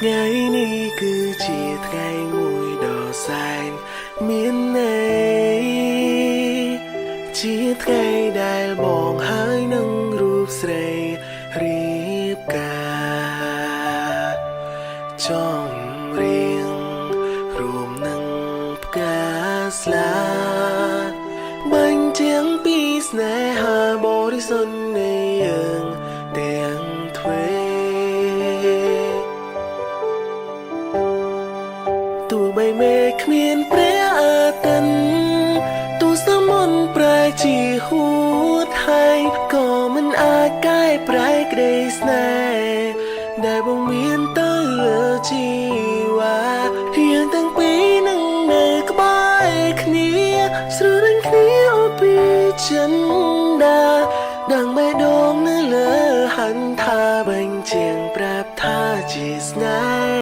ថ្ងៃនេះគឺជាថ្ងៃមួយដ៏សែនមានន័យជាថ្ងៃដែលបងហើយនឹងរូបស្រីរៀបការចង់រៀងរួមនឹងផ្កាស្លាបញ្ជាំងពីស្នេហាបរិសុទ្ធនៃយើងទាំងទ្វេទោះបីមេឃគ្មានព្រះអាទិត្យទោះសមនប្រែជាហួតហើយក៏មិនអាចកែប្រែក្តីស្នេហ៍ដែលបងមានទៅលើជី